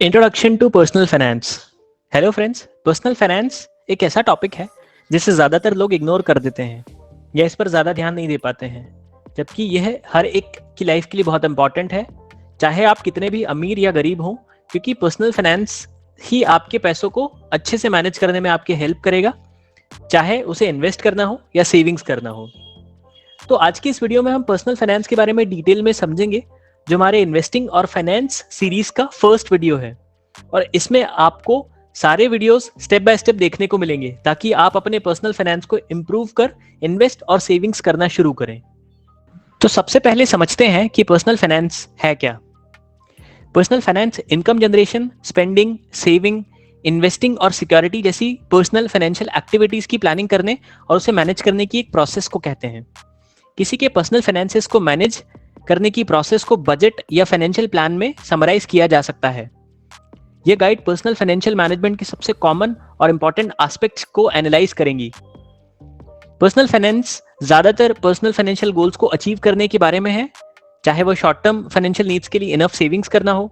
Introduction to personal finance. Hello friends, personal finance एक ऐसा topic है जिसे ज़्यादातर लोग इग्नोर कर देते हैं या इस पर ज़्यादा ध्यान नहीं दे पाते हैं, जबकि यह हर एक की लाइफ के लिए बहुत इंपॉर्टेंट है, चाहे आप कितने भी अमीर या गरीब हों, क्योंकि पर्सनल फाइनेंस ही आपके पैसों को अच्छे से मैनेज करने में आपकी हेल्प करेगा, चाहे उसे इन्वेस्ट करना हो या सेविंग्स करना हो। तो आज की इस वीडियो में हम पर्सनल फाइनेंस के बारे में डिटेल में समझेंगे, जो हमारे इन्वेस्टिंग और फाइनेंस सीरीज का फर्स्ट वीडियो है, और इसमें आपको सारे वीडियोस स्टेप बाय स्टेप देखने को मिलेंगे ताकि आप अपने पर्सनल फाइनेंस को इंप्रूव कर इन्वेस्ट और सेविंग्स करना शुरू करें। तो सबसे पहले समझते हैं कि पर्सनल फाइनेंस है क्या। Personal finance income generation, spending, saving, investing और सिक्योरिटी जैसी पर्सनल फाइनेंशियल एक्टिविटीज की प्लानिंग करने और उसे मैनेज करने की एक प्रोसेस को कहते हैं। किसी के पर्सनल फाइनेंसेस को मैनेज करने की प्रोसेस को बजट या फाइनेंशियल प्लान में समराइज किया जा सकता है। यह गाइड पर्सनल फाइनेंशियल मैनेजमेंट के सबसे कॉमन और इंपॉर्टेंट एस्पेक्ट्स को एनालाइज करेंगी। पर्सनल फाइनेंस ज्यादातर पर्सनल फाइनेंशियल गोल्स को अचीव करने के बारे में है, चाहे वो शॉर्ट टर्म फाइनेंशियल नीड्स के लिए इनफ सेविंग्स करना हो,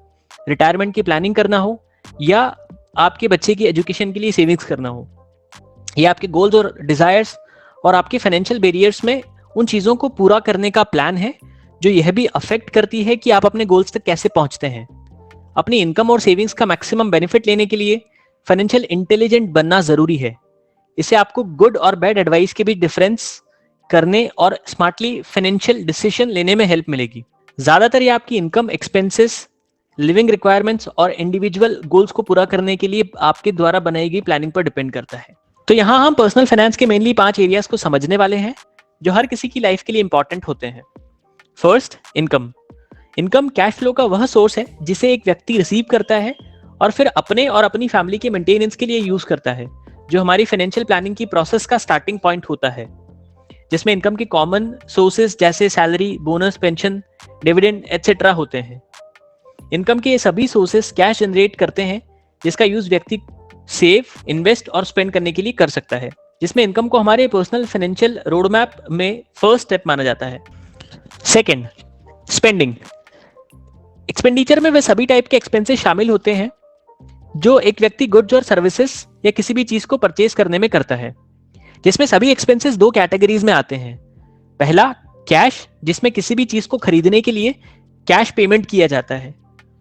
रिटायरमेंट की प्लानिंग करना हो, या आपके बच्चे की एजुकेशन के लिए सेविंग्स करना हो। या आपके गोल्स और डिजायर्स और आपके फाइनेंशियल बैरियर्स में उन चीजों को पूरा करने का प्लान है, जो यह भी अफेक्ट करती है कि आप अपने गोल्स तक कैसे पहुंचते हैं। अपनी इनकम और सेविंग्स का मैक्सिमम बेनिफिट लेने के लिए फाइनेंशियल इंटेलिजेंट बनना जरूरी है। इससे आपको गुड और बैड एडवाइस के बीच डिफरेंस करने और स्मार्टली फाइनेंशियल डिसीजन लेने में हेल्प मिलेगी। ज्यादातर ये आपकी इनकम, एक्सपेंसेस, लिविंग रिक्वायरमेंट्स और इंडिविजुअल गोल्स को पूरा करने के लिए आपके द्वारा बनाई गई प्लानिंग पर डिपेंड करता है। तो यहाँ हम पर्सनल फाइनेंस के मेनली 5 एरियाज को समझने वाले हैं जो हर किसी की लाइफ के लिए इंपॉर्टेंट होते हैं। First, income. Income cash flow का वह सोर्स है जिसे एक व्यक्ति रिसीव करता है और फिर अपने और अपनी फैमिली के मेंटेनेंस के लिए यूज करता है, जो हमारी फाइनेंशियल प्लानिंग की प्रोसेस का स्टार्टिंग पॉइंट होता है, जिसमें इनकम के कॉमन सोर्सेज जैसे salary, bonus, pension, dividend etcetera होते हैं। इनकम के ये सभी सोर्सेस कैश जनरेट करते हैं, जिसका यूज व्यक्ति सेव, इन्वेस्ट और स्पेंड करने के लिए कर सकता है, जिसमें इनकम को हमारे पर्सनल फाइनेंशियल रोडमैप में फर्स्ट स्टेप माना जाता है। Second, spending. एक्सपेंडिचर में वे सभी टाइप के एक्सपेंसेस शामिल होते हैं जो एक व्यक्ति गुड्स और सर्विसेज या किसी भी चीज को परचेज करने में करता है, जिसमें सभी एक्सपेंसेस 2 कैटेगरीज में आते हैं। पहला, कैश, जिसमें किसी भी चीज को खरीदने के लिए कैश पेमेंट किया जाता है।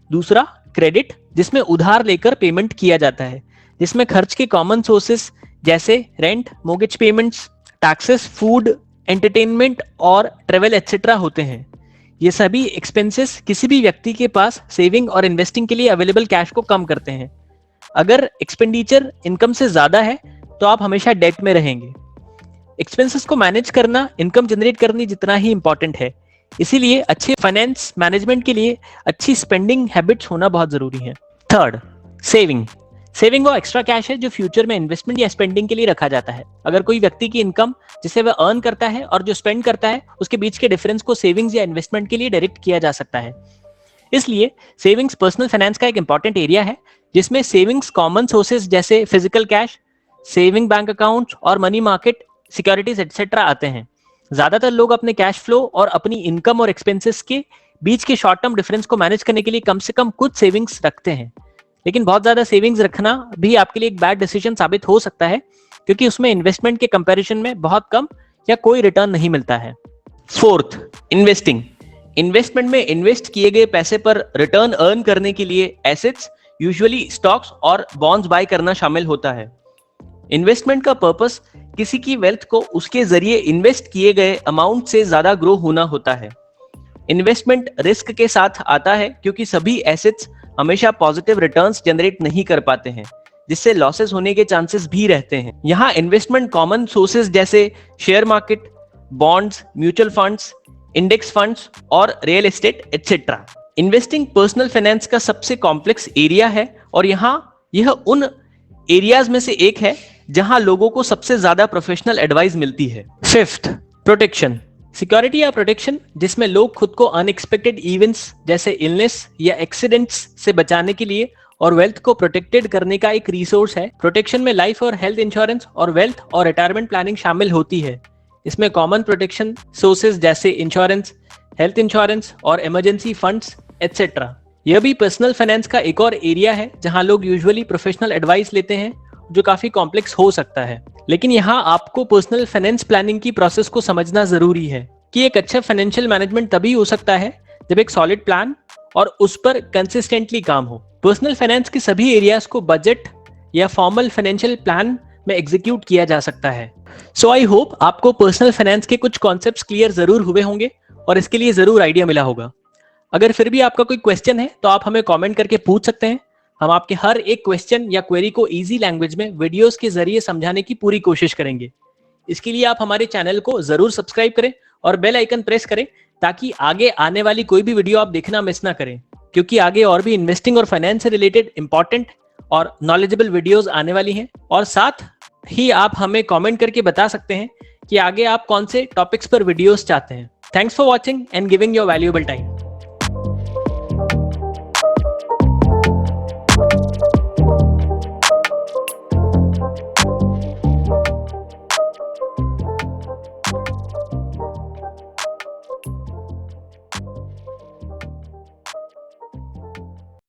दूसरा, क्रेडिट, जिसमें उधार लेकर पेमेंट किया जाता है, जिसमें खर्च के कॉमन सोर्सेस जैसे rent, mortgage payments, taxes, food, entertainment और ट्रेवल एटसेट्रा होते हैं। ये सभी एक्सपेंसेस किसी भी व्यक्ति के पास सेविंग और इन्वेस्टिंग के लिए अवेलेबल कैश को कम करते हैं। अगर एक्सपेंडिचर इनकम से ज्यादा है तो आप हमेशा डेट में रहेंगे। एक्सपेंसेस को मैनेज करना इनकम जनरेट करने जितना ही इंपॉर्टेंट है, इसीलिए अच्छे फाइनेंस मैनेजमेंट के लिए अच्छी स्पेंडिंग हैबिट्स होना बहुत जरूरी है। Third, saving. सेविंग वो एक्स्ट्रा कैश है जो फ्यूचर में इन्वेस्टमेंट या स्पेंडिंग के लिए रखा जाता है। अगर कोई व्यक्ति की इनकम जिसे वह अर्न करता है और जो स्पेंड करता है, उसके बीच के डिफरेंस को सेविंग्स या इन्वेस्टमेंट के लिए डायरेक्ट किया जा सकता है। इसलिए सेविंग्स पर्सनल फाइनेंस का एक इंपॉर्टेंट एरिया है, जिसमें सेविंग्स कॉमन सोर्सेज जैसे physical cash, saving bank account और मनी मार्केट सिक्योरिटीज एटसेट्रा आते हैं। ज्यादातर लोग अपने कैश फ्लो और अपनी इनकम और एक्सपेंसेस के बीच के शॉर्ट टर्म डिफरेंस को मैनेज करने के लिए कम से कम कुछ सेविंग्स रखते हैं, लेकिन बहुत ज्यादा सेविंग्स रखना भी आपके लिए एक बैड डिसीजन साबित हो सकता है, क्योंकि उसमें इन्वेस्टमेंट के कंपैरिजन में बहुत कम या कोई रिटर्न नहीं मिलता है। Fourth, investing. इन्वेस्टमेंट में इन्वेस्ट किए गए पैसे पर रिटर्न अर्न करने के लिए एसेट्स, यूजुअली स्टॉक्स और बॉन्ड्स बाय करना शामिल होता है। इन्वेस्टमेंट का पर्पस किसी की वेल्थ को उसके जरिए इन्वेस्ट किए गए अमाउंट से ज्यादा ग्रो होना होता है। इन्वेस्टमेंट रिस्क के साथ आता है, क्योंकि सभी एसेट्स हमेशा पॉजिटिव रिटर्न्स जनरेट नहीं कर पाते हैं, जिससे लॉसेस होने के चांसेस भी रहते हैं। यहाँ इन्वेस्टमेंट कॉमन सोर्सेज जैसे share market, bonds, mutual funds, index funds और real estate etcetera. Investing personal finance का सबसे कॉम्प्लेक्स एरिया है और यह उन एरियाज में से एक है जहां लोगों को सबसे ज्यादा प्रोफेशनल एडवाइस मिलती है। Fifth, protection. सिक्योरिटी या प्रोटेक्शन, जिसमें लोग खुद को अनएक्सपेक्टेड इवेंट्स जैसे इलनेस या एक्सीडेंट्स से बचाने के लिए और वेल्थ को प्रोटेक्टेड करने का एक रिसोर्स है। प्रोटेक्शन में लाइफ और हेल्थ इंश्योरेंस और वेल्थ और रिटायरमेंट प्लानिंग शामिल होती है। इसमें कॉमन प्रोटेक्शन सोर्सेज जैसे इंश्योरेंस, हेल्थ इंश्योरेंस और इमरजेंसी फंड्स एटसेट्रा। यह भी पर्सनल फाइनेंस का एक और एरिया है जहां लोग यूजुअली प्रोफेशनल एडवाइस लेते हैं, जो काफी कॉम्प्लेक्स हो सकता है। लेकिन यहाँ आपको पर्सनल फाइनेंस प्लानिंग की प्रोसेस को समझना जरूरी है कि एक अच्छा फाइनेंशियल मैनेजमेंट तभी हो सकता है जब एक सॉलिड प्लान और उस पर कंसिस्टेंटली काम हो। पर्सनल फाइनेंस के सभी एरियाज को बजट या फॉर्मल फाइनेंशियल प्लान में एग्जीक्यूट किया जा सकता है। सो आई होप आपको पर्सनल फाइनेंस के कुछ कॉन्सेप्ट्स क्लियर जरूर हुए होंगे और इसके लिए जरूर आइडिया मिला होगा। अगर फिर भी आपका कोई क्वेश्चन है तो आप हमें कमेंट करके पूछ सकते हैं। हम आपके हर एक क्वेश्चन या क्वेरी को इजी लैंग्वेज में वीडियोस के जरिए समझाने की पूरी कोशिश करेंगे। इसके लिए आप हमारे चैनल को जरूर सब्सक्राइब करें और बेल आइकन प्रेस करें ताकि आगे आने वाली कोई भी वीडियो आप देखना मिस ना करें, क्योंकि आगे और भी इन्वेस्टिंग और फाइनेंस से रिलेटेड इंपॉर्टेंट और नॉलेजेबल वीडियोस आने वाली हैं। और साथ ही आप हमें कमेंट करके बता सकते हैं कि आगे आप कौन से टॉपिक्स पर वीडियोस चाहते हैं। Thanks for watching and giving your valuable time.